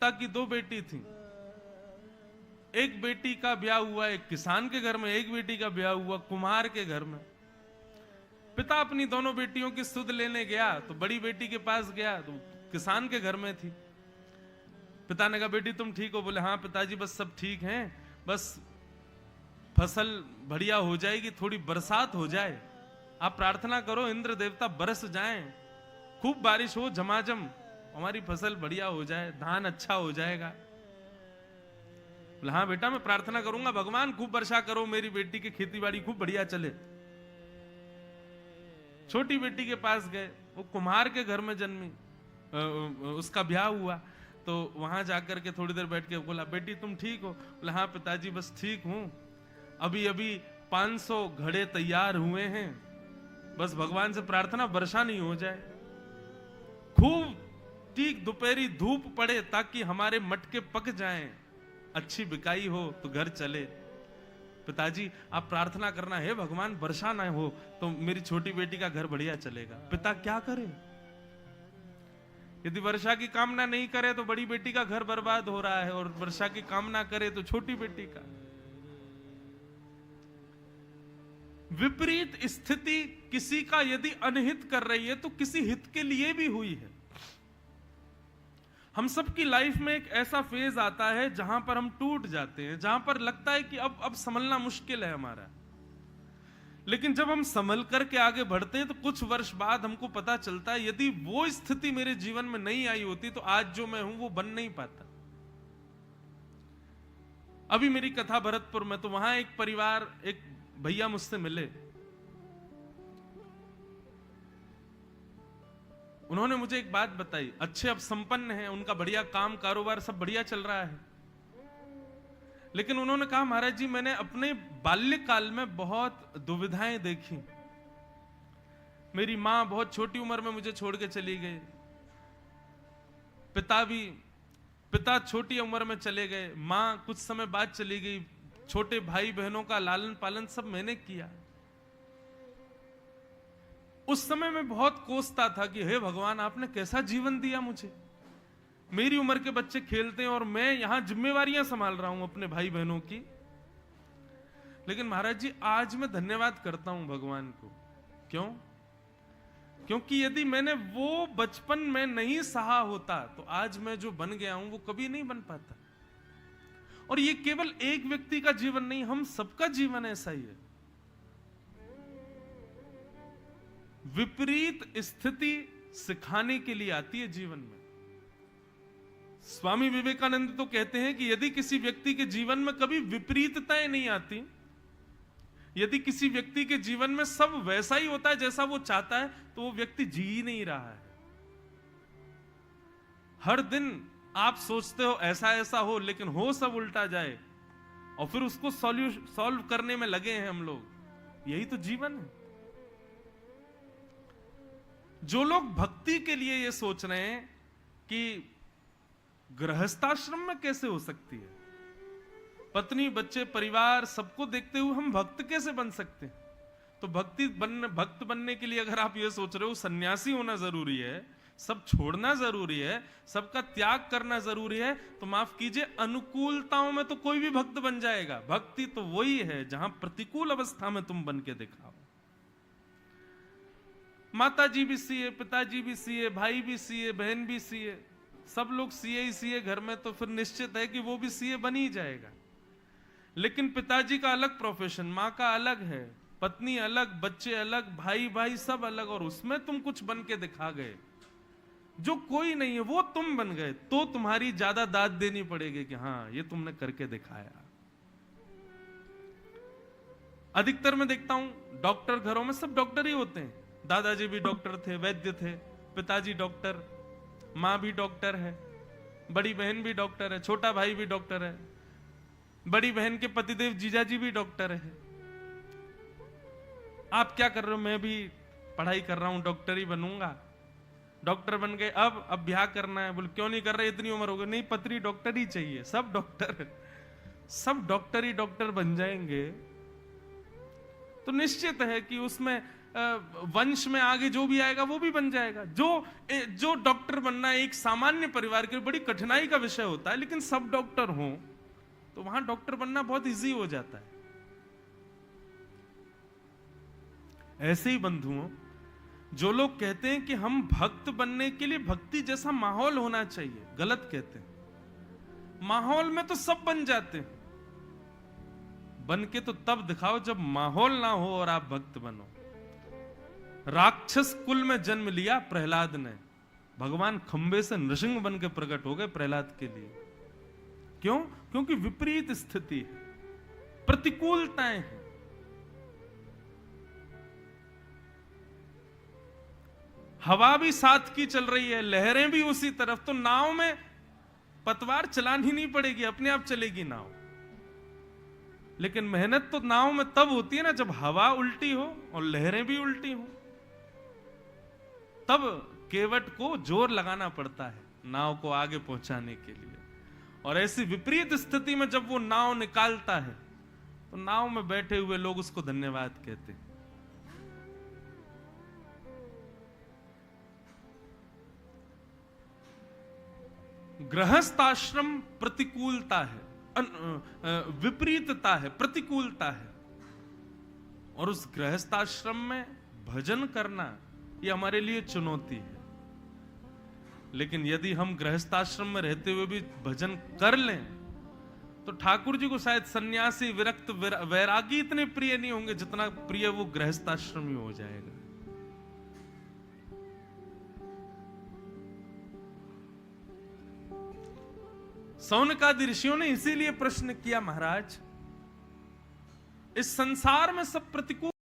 पिता की 2 बेटी थी। एक बेटी का ब्याह हुआ एक किसान के घर में, एक बेटी का ब्याह हुआ कुम्हार के घर में। पिता अपनी दोनों बेटियों की सुध लेने गया तो बड़ी बेटी के पास गया तो किसान के घर में थी। पिता ने कहा बेटी तुम ठीक हो? बोले हाँ पिताजी बस सब ठीक हैं, बस फसल बढ़िया हो जाएगी, थोड़ी बरसात हो जाए, आप प्रार्थना करो इंद्र देवता बरस जाएं, खूब बारिश हो झमाझम, हमारी फसल बढ़िया हो जाए, धान अच्छा हो जाएगा। बोले हाँ बेटा मैं प्रार्थना करूंगा, भगवान खूब वर्षा करो, मेरी बेटी की खेती बाड़ी खूब बढ़िया चले। छोटी बेटी के पास गए, वो कुम्हार के घर में जन्मी, उसका ब्याह हुआ तो वहां जाकर के थोड़ी देर बैठ के बोला बेटी तुम ठीक हो? बोला हाँ पिताजी बस ठीक हूं, अभी अभी 500 घड़े तैयार हुए हैं, बस भगवान से प्रार्थना वर्षा नहीं हो जाए, खूब ठीक दोपहरी धूप पड़े ताकि हमारे मटके पक जाएं, अच्छी बिकाई हो तो घर चले। पिताजी आप प्रार्थना करना है भगवान वर्षा ना हो तो मेरी छोटी बेटी का घर बढ़िया चलेगा। पिता क्या करे? यदि वर्षा की कामना नहीं करे तो बड़ी बेटी का घर बर्बाद हो रहा है, और वर्षा की कामना करे तो छोटी बेटी का। विपरीत स्थिति किसी का यदि अनहित कर रही है तो किसी हित के लिए भी हुई है। हम सबकी लाइफ में एक ऐसा फेज आता है जहां पर हम टूट जाते हैं, जहां पर लगता है कि अब संभलना मुश्किल है हमारा। लेकिन जब हम संभल करके आगे बढ़ते हैं तो कुछ वर्ष बाद हमको पता चलता है यदि वो स्थिति मेरे जीवन में नहीं आई होती तो आज जो मैं हूं वो बन नहीं पाता। अभी मेरी कथा भरतपुर में, तो वहां एक परिवार, एक भैया मुझसे मिले, उन्होंने मुझे एक बात बताई, अच्छे अब संपन्न हैं, उनका बढ़िया काम कारोबार सब बढ़िया चल रहा है, लेकिन उन्होंने कहा महाराज जी मैंने अपने बाल्यकाल में बहुत दुविधाएं देखी। मेरी मां बहुत छोटी उम्र में मुझे छोड़ के चली गई, पिता छोटी उम्र में चले गए, मां कुछ समय बाद चली गई, छोटे भाई बहनों का लालन पालन सब मैंने किया। उस समय मैं बहुत कोसता था कि हे भगवान आपने कैसा जीवन दिया मुझे, मेरी उम्र के बच्चे खेलते हैं और मैं यहां जिम्मेवारियां संभाल रहा हूं अपने भाई बहनों की। लेकिन महाराज जी आज मैं धन्यवाद करता हूं भगवान को। क्यों? क्योंकि यदि मैंने वो बचपन में नहीं सहा होता तो आज मैं जो बन गया हूं वो कभी नहीं बन पाता। और ये केवल एक व्यक्ति का जीवन नहीं, हम सबका जीवन ऐसा ही है। विपरीत स्थिति सिखाने के लिए आती है जीवन में। स्वामी विवेकानंद तो कहते हैं कि यदि किसी व्यक्ति के जीवन में कभी विपरीतताएं नहीं आती, यदि किसी व्यक्ति के जीवन में सब वैसा ही होता है जैसा वो चाहता है, तो वो व्यक्ति जी ही नहीं रहा है। हर दिन आप सोचते हो ऐसा ऐसा हो, लेकिन हो सब उल्टा जाए, और फिर उसको सॉल्व करने में लगे हैं हम लोग। यही तो जीवन है। जो लोग भक्ति के लिए ये सोच रहे हैं कि गृहस्थाश्रम में कैसे हो सकती है, पत्नी बच्चे परिवार सबको देखते हुए हम भक्त कैसे बन सकते हैं, तो भक्त बनने के लिए अगर आप ये सोच रहे हो सन्यासी होना जरूरी है, सब छोड़ना जरूरी है, सबका त्याग करना जरूरी है, तो माफ कीजिए अनुकूलताओं में तो कोई भी भक्त बन जाएगा। भक्ति तो वही है जहां प्रतिकूल अवस्था में तुम बन के दिखाओ। माता जी भी सीए, पिताजी भी सीए, भाई भी सीए, बहन भी सीए, सब लोग सीए ही सीए घर में, तो फिर निश्चित है कि वो भी सीए बन ही जाएगा। लेकिन पिताजी का अलग प्रोफेशन, माँ का अलग है, पत्नी अलग, बच्चे अलग, भाई भाई सब अलग, और उसमें तुम कुछ बन के दिखा गए जो कोई नहीं है, वो तुम बन गए, तो तुम्हारी ज्यादा दाद देनी पड़ेगी कि हाँ ये तुमने करके दिखाया। अधिकतर मैं देखता हूं डॉक्टर घरों में सब डॉक्टर ही होते हैं। दादाजी भी डॉक्टर थे, वैद्य थे, पिताजी डॉक्टर, मां भी डॉक्टर है, बड़ी बहन भी डॉक्टर है, छोटा भाई भी डॉक्टर है, बड़ी बहन के पतिदेव जीजाजी भी डॉक्टर है। आप क्या कर रहे हो? मैं भी पढ़ाई कर रहा हूं, डॉक्टर ही बनूंगा। डॉक्टर बन गए, अब ब्याह करना है। बोले क्यों नहीं कर रहे, इतनी उम्र हो गई? नहीं, पत्नी डॉक्टर ही चाहिए। सब डॉक्टर ही डॉक्टर बन जाएंगे तो निश्चित है कि उसमें वंश में आगे जो भी आएगा वो भी बन जाएगा। जो डॉक्टर बनना एक सामान्य परिवार के लिए बड़ी कठिनाई का विषय होता है, लेकिन सब डॉक्टर हों तो वहां डॉक्टर बनना बहुत इजी हो जाता है। ऐसे ही बंधुओं, जो लोग कहते हैं कि हम भक्त बनने के लिए भक्ति जैसा माहौल होना चाहिए, गलत कहते हैं। माहौल में तो सब बन जाते हैं, बन के तो तब दिखाओ जब माहौल ना हो और आप भक्त बनो। राक्षस कुल में जन्म लिया प्रहलाद ने, भगवान खंबे से नृसिंह बन के प्रकट हो गए प्रहलाद के लिए। क्यों? क्योंकि विपरीत स्थिति है, प्रतिकूलताएं हैं। हवा भी साथ की चल रही है, लहरें भी उसी तरफ, तो नाव में पतवार चलानी नहीं पड़ेगी, अपने आप चलेगी नाव। लेकिन मेहनत तो नाव में तब होती है ना जब हवा उल्टी हो और लहरें भी उल्टी हो, तब केवट को जोर लगाना पड़ता है नाव को आगे पहुंचाने के लिए। और ऐसी विपरीत स्थिति में जब वो नाव निकालता है तो नाव में बैठे हुए लोग उसको धन्यवाद कहते हैं। गृहस्थ आश्रम प्रतिकूलता है, विपरीतता है, प्रतिकूलता है। और उस गृहस्थ आश्रम में भजन करना ये हमारे लिए चुनौती है। लेकिन यदि हम गृहस्थ आश्रम में रहते हुए भी भजन कर लें तो ठाकुर जी को शायद सन्यासी, विरक्त, वैरागी इतने प्रिय नहीं होंगे जितना प्रिय वो गृहस्थ आश्रमी हो जाएगा। सौनकादि ऋषियों ने इसीलिए प्रश्न किया, महाराज इस संसार में सब प्रतिकूल